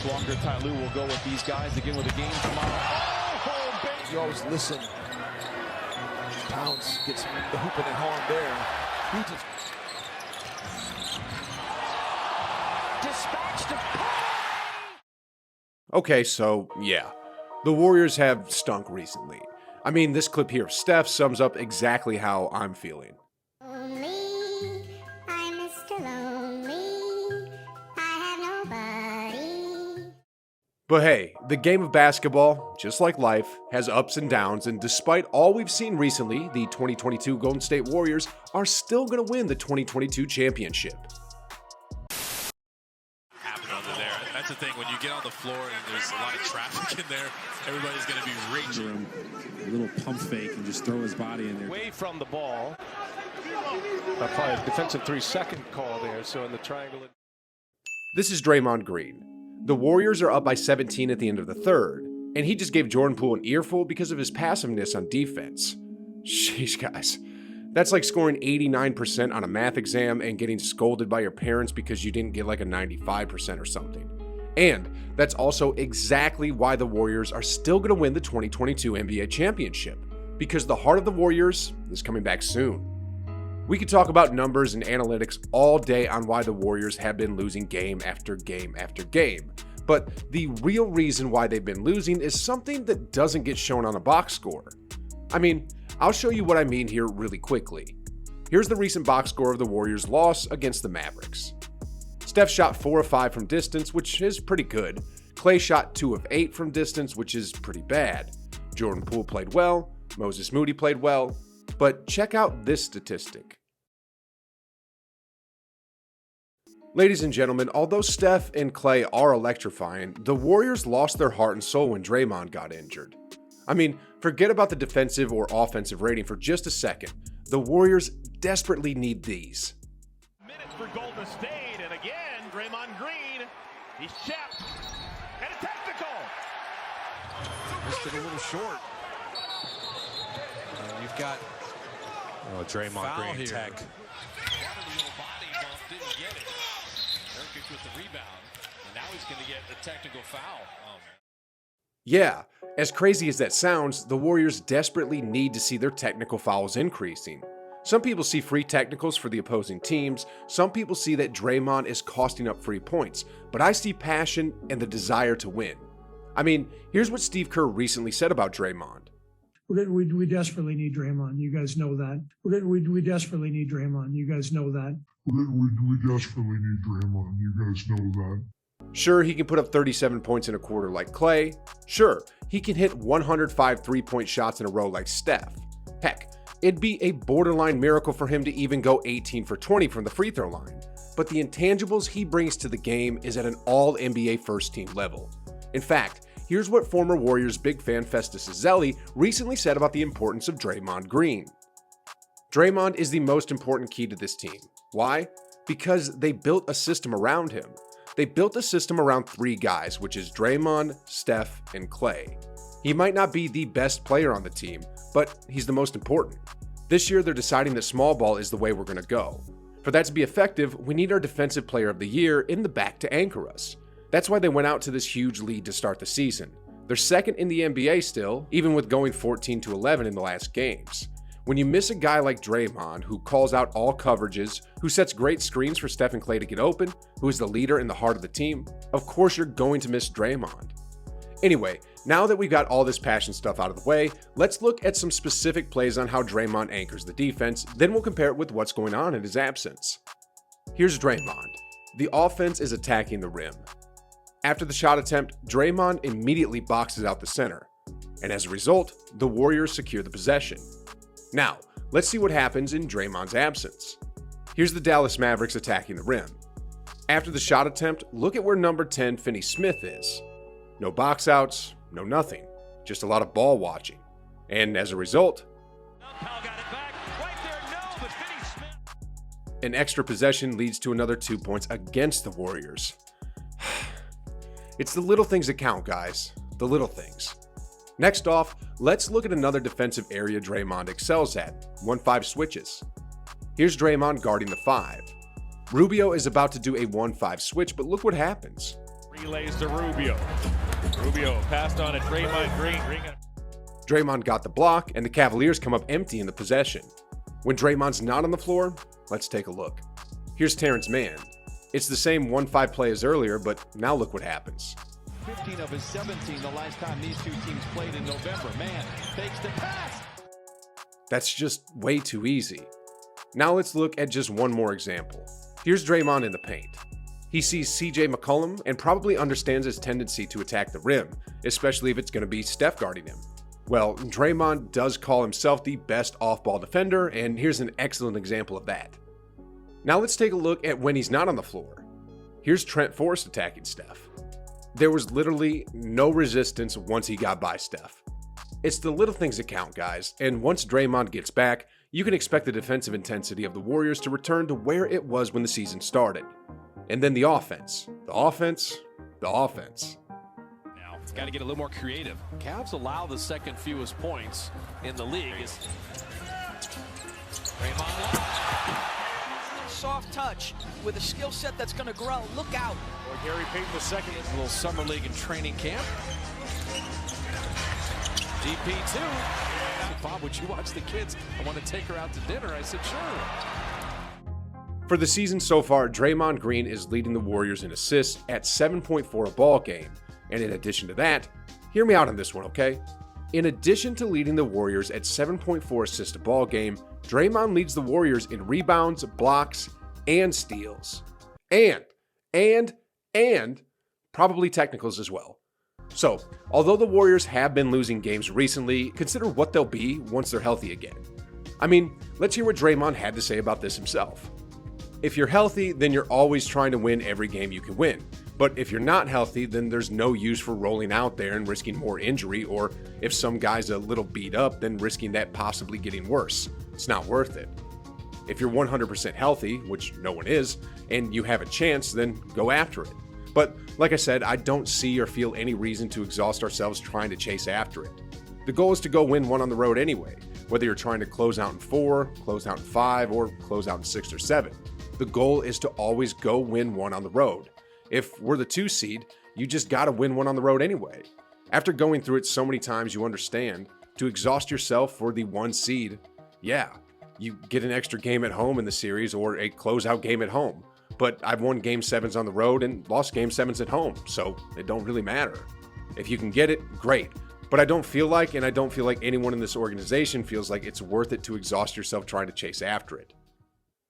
much longer Ty Lue will go with these guys again with a game tomorrow. Oh, bang. You always listen. Towns gets the hooping and horn there. He just dispatched him. Okay, so yeah, the Warriors have stunk recently. I mean, this clip here of Steph sums up exactly how I'm feeling. Lonely, I'm Mr. Lonely, I have nobody. But hey, the game of basketball, just like life, has ups and downs, and despite all we've seen recently, the 2022 Golden State Warriors are still going to win the 2022 championship. That's the thing, when you get on the floor and there's a lot of traffic in there, everybody's going to be raging. A little pump fake and just throw his body in there. Away from the ball. Probably a defensive 3-second call there, so in the triangle. This is Draymond Green. The Warriors are up by 17 at the end of the third, and he just gave Jordan Poole an earful because of his passiveness on defense. Sheesh, guys. That's like scoring 89% on a math exam and getting scolded by your parents because you didn't get like a 95% or something. And that's also exactly why the Warriors are still going to win the 2022 NBA championship, because the heart of the Warriors is coming back soon. We could talk about numbers and analytics all day on why the Warriors have been losing game after game after game, but the real reason why they've been losing is something that doesn't get shown on a box score. I mean, I'll show you what I mean here really quickly. Here's the recent box score of the Warriors' loss against the Mavericks. Steph shot 4 of 5 from distance, which is pretty good. Klay shot 2 of 8 from distance, which is pretty bad. Jordan Poole played well. Moses Moody played well. But check out this statistic. Ladies and gentlemen, although Steph and Klay are electrifying, the Warriors lost their heart and soul when Draymond got injured. I mean, forget about the defensive or offensive rating for just a second. The Warriors desperately need these. Minutes for Golden State, and again, Draymond Green. He's chapped, and a technical. Missed it a little short. You've got Draymond Green here. tech. Little body bump, didn't get it. Nurkic with the rebound, and now he's going to get a technical foul. Oh, man. Yeah, as crazy as that sounds, the Warriors desperately need to see their technical fouls increasing. Some people see free technicals for the opposing teams, some people see that Draymond is costing up free points, but I see passion and the desire to win. I mean, here's what Steve Kerr recently said about Draymond. We desperately need Draymond. You guys know that. We desperately need Draymond. You guys know that. We desperately need Draymond. You guys know that. Sure, he can put up 37 points in a quarter like Klay. Sure, he can hit 105 three-point shots in a row like Steph. Heck, it'd be a borderline miracle for him to even go 18 for 20 from the free throw line. But the intangibles he brings to the game is at an all-NBA first-team level. In fact, here's what former Warriors big fan Festus Ezeli recently said about the importance of Draymond Green. Draymond is the most important key to this team. Why? Because they built a system around him. They built a system around 3 guys, which is Draymond, Steph, and Klay. He might not be the best player on the team, but he's the most important. This year, they're deciding that small ball is the way we're going to go. For that to be effective, we need our Defensive Player of the Year in the back to anchor us. That's why they went out to this huge lead to start the season. They're second in the NBA still, even with going 14-11 in the last games. When you miss a guy like Draymond, who calls out all coverages, who sets great screens for Steph and Klay to get open, who is the leader in the heart of the team, of course you're going to miss Draymond. Anyway, now that we've got all this passion stuff out of the way, let's look at some specific plays on how Draymond anchors the defense, then we'll compare it with what's going on in his absence. Here's Draymond. The offense is attacking the rim. After the shot attempt, Draymond immediately boxes out the center, and as a result, the Warriors secure the possession. Now, let's see what happens in Draymond's absence. Here's the Dallas Mavericks attacking the rim. After the shot attempt, look at where number 10 Finney Smith is. No box outs, no nothing, just a lot of ball watching. And as a result, an extra possession leads to another 2 points against the Warriors. It's the little things that count, guys. The little things. Next off, let's look at another defensive area Draymond excels at, 1-5 switches. Here's Draymond guarding the 5. Rubio is about to do a 1-5 switch, but look what happens. Relays to Rubio. Rubio passed on to Draymond Green. Draymond got the block, and the Cavaliers come up empty in the possession. When Draymond's not on the floor, let's take a look. Here's Terrence Mann. It's the same 1-5 play as earlier, but now look what happens. 15 of his 17 the last time these two teams played in November. Man, fakes the pass. That's just way too easy. Now let's look at just one more example. Here's Draymond in the paint. He sees CJ McCollum and probably understands his tendency to attack the rim, especially if it's going to be Steph guarding him. Well, Draymond does call himself the best off-ball defender, and here's an excellent example of that. Now let's take a look at when he's not on the floor. Here's Trent Forrest attacking Steph. There was literally no resistance once he got by Steph. It's the little things that count, guys, and once Draymond gets back, you can expect the defensive intensity of the Warriors to return to where it was when the season started. And then the offense. The offense. Now, it's got to get a little more creative. Cavs allow the second fewest points in the league. Soft touch with a skill set that's going to grow. Look out. Or Gary Payton II. A little summer league and training camp. DP2. Bob, would you watch the kids? I want to take her out to dinner. I said, sure. For the season so far, Draymond Green is leading the Warriors in assists at 7.4 a ball game. And in addition to that, hear me out on this one, okay? In addition to leading the Warriors at 7.4 assists a ball game, Draymond leads the Warriors in rebounds, blocks, and steals. And probably technicals as well. So, although the Warriors have been losing games recently, consider what they'll be once they're healthy again. I mean, let's hear what Draymond had to say about this himself. If you're healthy, then you're always trying to win every game you can win. But if you're not healthy, then there's no use for rolling out there and risking more injury, or if some guy's a little beat up, then risking that possibly getting worse. It's not worth it. If you're 100% healthy, which no one is, and you have a chance, then go after it. But like I said, I don't see or feel any reason to exhaust ourselves trying to chase after it. The goal is to go win one on the road anyway, whether you're trying to close out in 4, close out in 5, or close out in 6 or 7. The goal is to always go win one on the road. If we're the 2 seed, you just gotta win one on the road anyway. After going through it so many times, you understand, to exhaust yourself for the 1 seed, yeah, you get an extra game at home in the series or a closeout game at home. But I've won game 7s on the road and lost game 7s at home, so it don't really matter. If you can get it, great. But I don't feel like anyone in this organization feels like it's worth it to exhaust yourself trying to chase after it.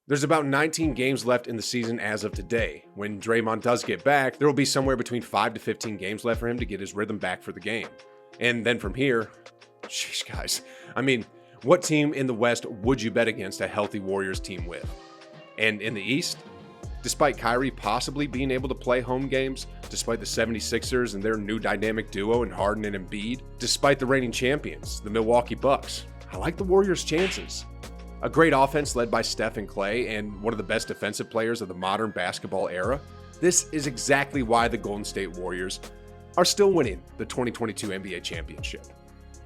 There's about 19 games left in the season as of today. When Draymond does get back, there will be somewhere between 5 to 15 games left for him to get his rhythm back for the game. And then from here, sheesh guys, I mean, what team in the West would you bet against a healthy Warriors team with? And in the East? Despite Kyrie possibly being able to play home games, despite the 76ers and their new dynamic duo in Harden and Embiid, despite the reigning champions, the Milwaukee Bucks, I like the Warriors' chances. A great offense led by Steph and Klay and one of the best defensive players of the modern basketball era, this is exactly why the Golden State Warriors are still winning the 2022 NBA championship.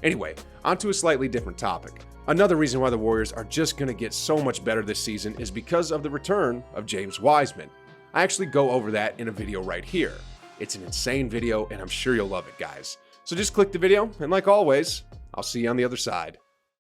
Anyway, onto a slightly different topic. Another reason why the Warriors are just going to get so much better this season is because of the return of James Wiseman. I actually go over that in a video right here. It's an insane video and I'm sure you'll love it, guys. So just click the video and like always, I'll see you on the other side.